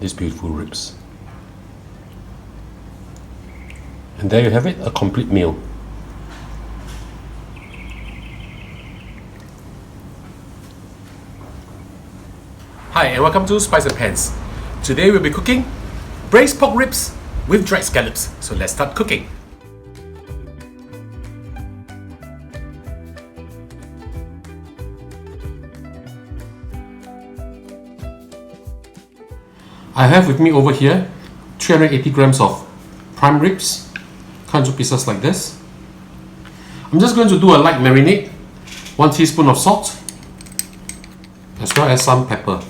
these beautiful ribs. And there you have it, a complete meal. Hi and welcome to Spice and Pans. Today we'll be cooking braised pork ribs with dried scallops. So let's start cooking. I have with me over here 380 grams of prime ribs, cut into pieces like this. I'm just going to do a light marinade, 1 teaspoon of salt, as well as some pepper.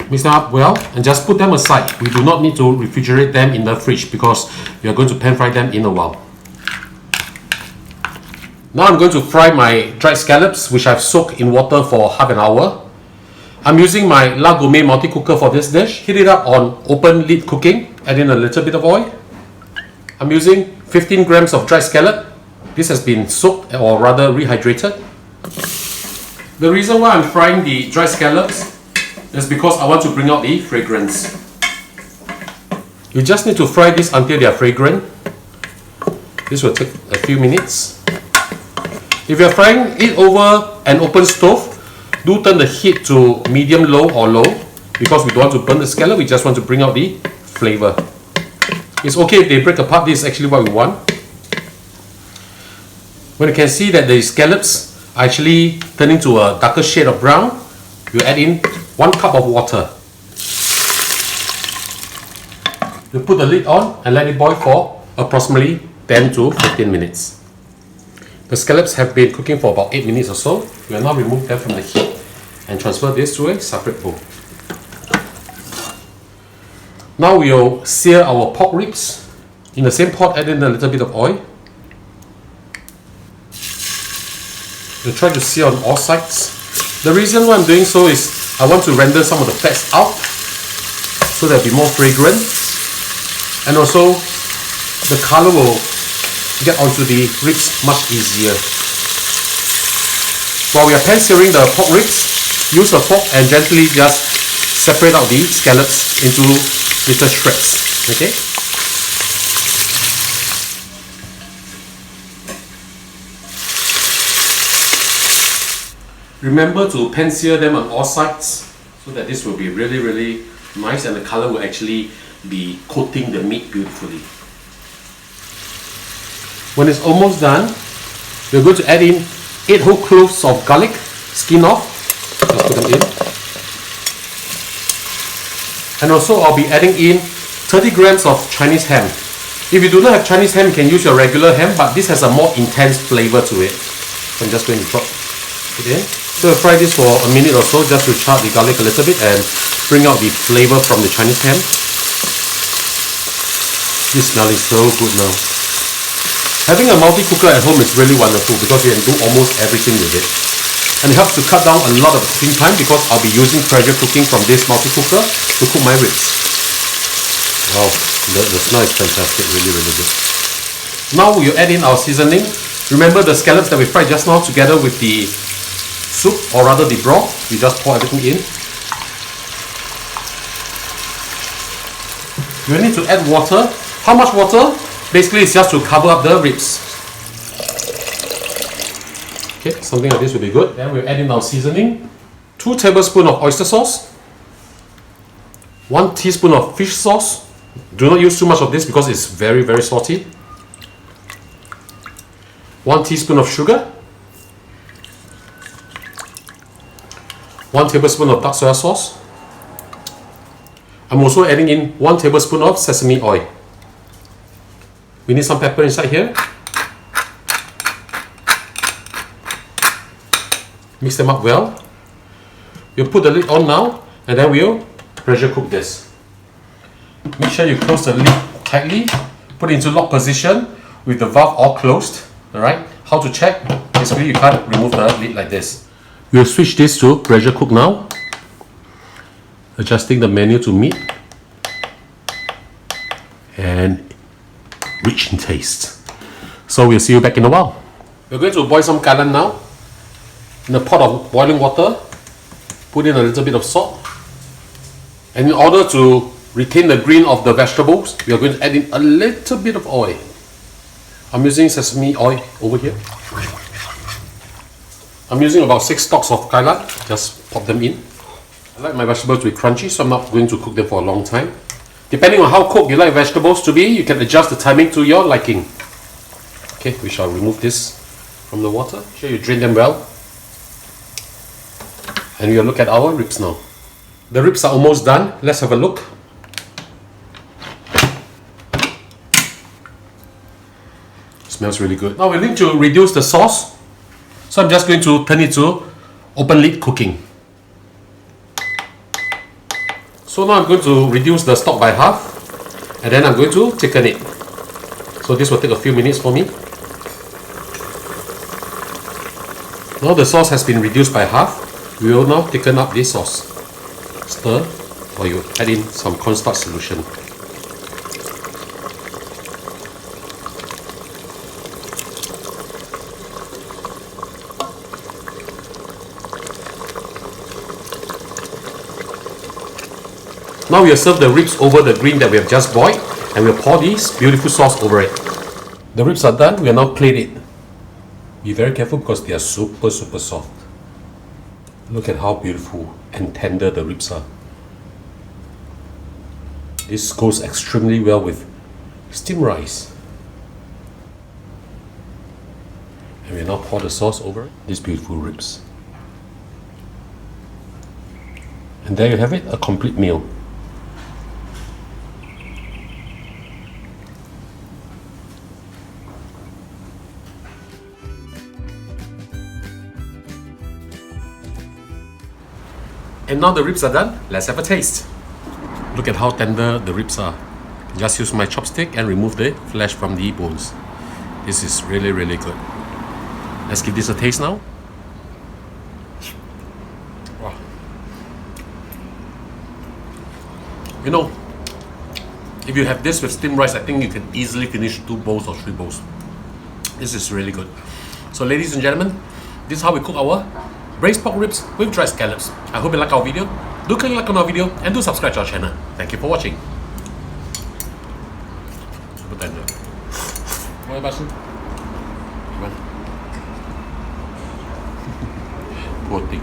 Mix them up well and just put them aside. We do not need to refrigerate them in the fridge because we are going to pan fry them in a while. Now I'm going to fry my dried scallops, which I've soaked in water for half an hour. I'm using my La Gourmet multi-cooker for this dish. Heat it up on open lid cooking, add in a little bit of oil. I'm using 15 grams of dried scallop. This has been soaked or rather rehydrated. The reason why I'm frying the dried scallops is because I want to bring out the fragrance. You just need to fry this until they are fragrant. This will take a few minutes. If you are frying it over an open stove, do turn the heat to medium low or low because we don't want to burn the scallop, we just want to bring out the flavor. It's okay if they break apart, this is actually what we want. When you can see that the scallops are actually turning to a darker shade of brown, you add in 1 cup of water. You put the lid on and let it boil for approximately 10 to 15 minutes. The scallops have been cooking for about 8 minutes or so. We will now remove them from the heat and transfer this to a separate bowl. Now we will sear our pork ribs. In the same pot, add in a little bit of oil. We'll try to sear on all sides. The reason why I'm doing so is I want to render some of the fats out so they'll be more fragrant, and also the color will get onto the ribs much easier. While we are pan searing the pork ribs, use a fork and gently just separate out the scallops into little shreds. Okay? Remember to pan sear them on all sides so that this will be really nice and the color will actually be coating the meat beautifully. When it's almost done, we're going to add in 8 whole cloves of garlic, skin off. Just put them in. And also I'll be adding in 30 grams of Chinese ham. If you do not have Chinese ham, you can use your regular ham, but this has a more intense flavor to it. So I'm just going to drop it in. So we'll fry this for a minute or so just to char the garlic a little bit and bring out the flavor from the Chinese ham. This is smelling so good now. Having a multi-cooker at home is really wonderful because you can do almost everything with it. And it helps to cut down a lot of cooking time because I'll be using pressure cooking from this multi-cooker to cook my ribs. Wow, the smell is fantastic, really good. Now we'll add in our seasoning. Remember the scallops that we fried just now together with the soup, or rather the broth. We just pour everything in. You need to add water. How much water? Basically it's just to cover up the ribs. Okay, something like this will be good. Then we'll add in our seasoning. 2 tablespoons of oyster sauce. 1 teaspoon of fish sauce. Do not use too much of this because it's very salty. 1 teaspoon of sugar. 1 tablespoon of dark soy sauce. I'm also adding in 1 tablespoon of sesame oil. We need some pepper inside here. Mix them up well. We'll put the lid on now and then we'll pressure cook this. Make sure you close the lid tightly. Put it into lock position with the valve all closed. Alright? How to check? Basically you can't remove the lid like this. We'll switch this to pressure cook now. Adjusting the menu to meat. And rich in taste. So we'll see you back in a while. We're going to boil some kailan now. in a pot of boiling water, put in a little bit of salt. And in order to retain the green of the vegetables, we are going to add in a little bit of oil. I'm using sesame oil over here. I'm using about 6 stalks of kailan, just pop them in. I like my vegetables to be crunchy, so I'm not going to cook them for a long time. Depending on how cooked you like vegetables to be, you can adjust the timing to your liking. Okay, we shall remove this from the water. Make sure you drain them well. And we'll look at our ribs now. The ribs are almost done. Let's have a look. Smells really good. Now we need to reduce the sauce. So I'm just going to turn it to open lid cooking. So now I'm going to reduce the stock by half, and then I'm going to thicken it. So this will take a few minutes for me. Now the sauce has been reduced by half. We will now thicken up this sauce. Stir, or you add in some cornstarch solution. Now we'll serve the ribs over the green that we have just boiled, and we'll pour this beautiful sauce over it. The ribs are done, we'll now plate it. Be very careful because they are super soft. Look at how beautiful and tender the ribs are. This goes extremely well with steamed rice. And we'll now pour the sauce over these beautiful ribs. And there you have it, a complete meal. And now the ribs are done, let's have a taste. Look at how tender the ribs are. Just use my chopstick and remove the flesh from the bones. This is really good. Let's give this a taste now. Wow. You know, if you have this with steamed rice, I think you can easily finish 2 bowls or 3 bowls. This is really good. So ladies and gentlemen, this is how we cook our braised pork ribs with dried scallops. I hope you like our video. Do click like on our video and do subscribe to our channel. Thank you for watching. Put that in there. Poor thing.